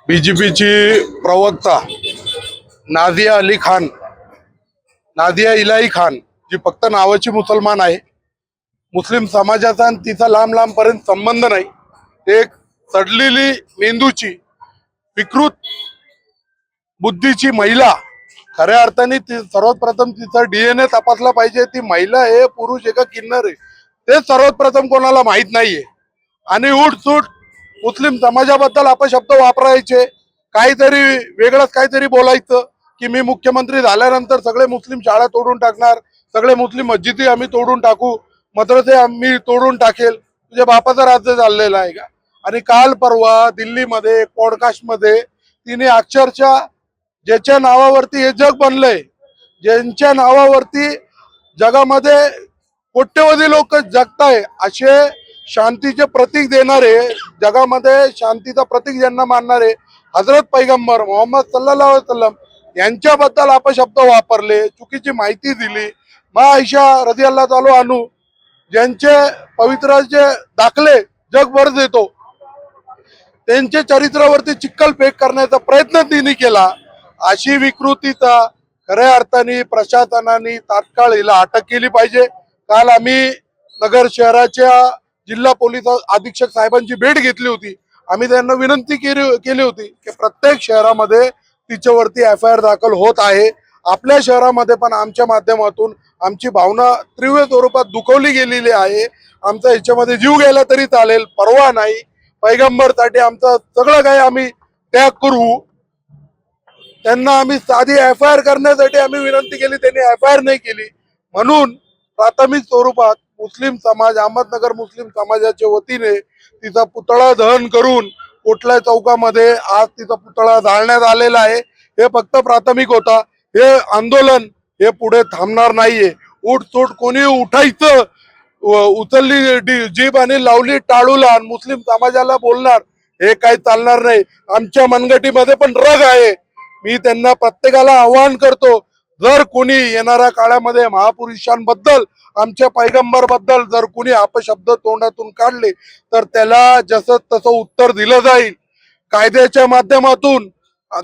बीजेपीची प्रवक्ता नादिया इलाही खान जी फक्त नावाची मुसलमान आहे, मुस्लिम समाजाचा आणि तिचा लांब पर्यंत संबंध नाही, एक सडलेली मेंदूची विकृत बुद्धीची महिला, खऱ्या अर्थाने सर्वात प्रथम तिचा DNA तपासला पाहिजे. ती महिला आहे, पुरुष आहे का किन्नर आहे ते सर्वात प्रथम कोणाला माहित नाहीये. आणि उठसूट मुस्लिम समाजाबद्दल अपशब्द वापरायचे, काहीतरी वेगळंच काहीतरी बोलायचं की मी मुख्यमंत्री झाल्यानंतर सगळे मुस्लिम शाळा तोडून टाकणार, सगळे मुस्लिम मस्जिदी आम्ही तोडून टाकू, मद्रसे आम्ही तोडून टाकेल. तुझ्या बापाचं राज्य चाललेलं आहे का? आणि काल परवा दिल्लीमध्ये पॉडकास्टमध्ये तिने अक्षरशः ज्याच्या नावावरती हे जग बनलंय, ज्यांच्या नावावरती जगामध्ये कोट्यवधी लोक जगताय, असे शांतीचे प्रतीक देणारे, जगामध्ये शांतीचा प्रतीक ज्यांना मानणारे हजरत पैगंबर मोहम्मद सल्लल्लाहु अलैहि वसल्लम यांच्याबद्दल अपशब्द वापरले, चुकीची माहिती दिली. आयशा रदियल्लाहु ताला अन्हु ज्यांचे पवित्राचे दाखले जगभर देतो, त्यांच्या चरित्रावरती चिखल फेक करण्याचा प्रयत्न तिने केला. अशी विकृतीचा खऱ्या अर्थाने प्रशासनाने तात्काळ हिला अटक केली पाहिजे. काल आम्ही नगर शहराच्या जिल्हा पोलीस अधीक्षक साहेबांची भेट घेतली होती. आम्ही त्यांना विनंती केली होती की प्रत्येक शहरामध्ये तिच्यावरती FIR दाखल होत आहे. आपल्या शहरामध्ये पण आमच्या माध्यमातून आमची भावना तीव्र स्वरूपात दुखवली गेलेली आहे. आमचा ह्याच्यामध्ये जीव गेला तरी चालेल, परवा नाही. पैगंबरसाठी आमचं सगळं काही आम्ही त्याग करू. त्यांना आम्ही साधी FIR करण्यासाठी आम्ही विनंती केली, त्यांनी FIR नाही केली. म्हणून प्राथमिक स्वरूपात मुस्लिम समाज, अहमदनगर मुस्लिम समाजाच्या वतीने तिचा पुतळा दहन करून कोटला चौकामध्ये आज तिचा पुतळा जाळण्यात आलेला आहे. हे फक्त प्राथमिक होता. हे आंदोलन हे पुढे थांबणार नाहीये. उठसूट कोणी उठायचं, उचलली जीभ आणि लावली टाळूला आणि मुस्लिम समाजाला बोलणार, हे काही चालणार नाही. आमच्या मनगटीमध्ये पण रग आहे. मी त्यांना प्रत्येकाला आवाहन करतो, जर कोणी येणाऱ्या काळामध्ये महापुरुषांबद्दल, आमच्या पैगंबर बद्दल जर कोणी अपशब्द तोंडातून काढले तर त्याला जसं तसं उत्तर दिलं जाईल कायद्याच्या माध्यमातून.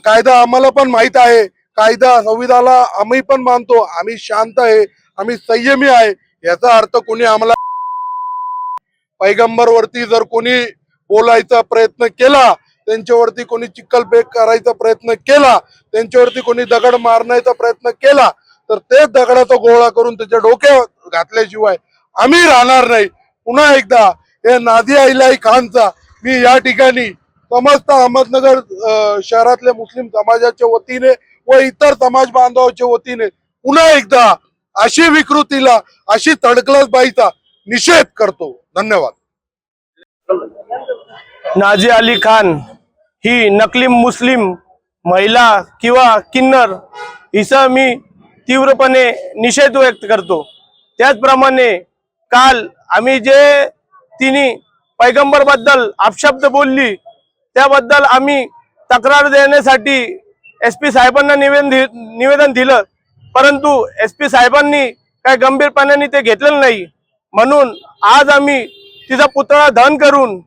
कायदा आम्हाला पण माहित आहे, कायदा संविधानाला आम्ही पण मानतो, आम्ही शांत आहे, आम्ही संयमी आहे. याचा अर्थ कोणी आम्हाला पैगंबर वरती जर कोणी बोलायचा प्रयत्न केला, त्यांच्यावरती कोणी चिखलफेक करायचा प्रयत्न केला, त्यांच्यावरती कोणी दगड मारण्याचा प्रयत्न केला तर ते दगडाचा गोळा करून त्याच्या डोक्यावर घातल्याशिवाय आम्ही राहणार नाही. पुन्हा एकदा हे नादिया इलाही खानचा मी या ठिकाणी समस्त अहमदनगर शहरातल्या मुस्लिम समाजाच्या वतीने व इतर समाज बांधवाच्या वतीने पुन्हा एकदा अशी विकृतीला, अशी तडकलबाईचा निषेध करतो. धन्यवाद. नादिया अली खान ही नकली मुस्लिम महिला किंवा किन्नर हिचा मी तीव्रपणे निषेध व्यक्त करतो. त्याचप्रमाणे काल आम्ही जे तिने पैगंबर बद्दल अपशब्द बोलली त्याबद्दल आम्ही तक्रार देण्यासाठी SP साहेबांना निवेदन दिलं, परंतु SP साहेबांनी काय गंभीरपणाने ते घेतलेलं नाही. म्हणून आज आम्ही तिचा पुतळा दहन करून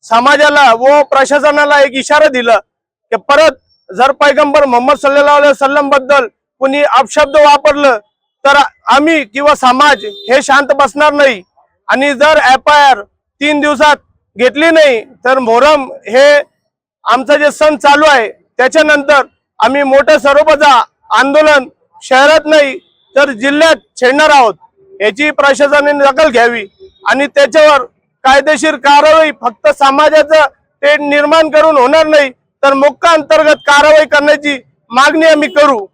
समाजाला व प्रशासनाला एक इशारा दिला की परत जर पैगंबर मोहम्मद सल्लल्लाहु अलैहि वसल्लम बद्दल कोणी अपशब्द वापरलं तर आम्ही किंवा समाज हे शांत बसणार नाही. आणि जर FIR 3 दिवसात घेतली नाही तर मोहरम हे आमचा जे सण चालू आहे त्याच्यानंतर आम्ही मोठं स्वरूपाचं आंदोलन शहरात नाही तर जिल्ह्यात छेडणार आहोत. याची प्रशासनाने दखल घ्यावी आणि त्याच्यावर कायदेशीर कारवाई फक्त समाजाचं तेढ निर्माण करून होणार नाही तर मोक्का अंतर्गत कारवाई करण्याची मागणी आम्ही करू.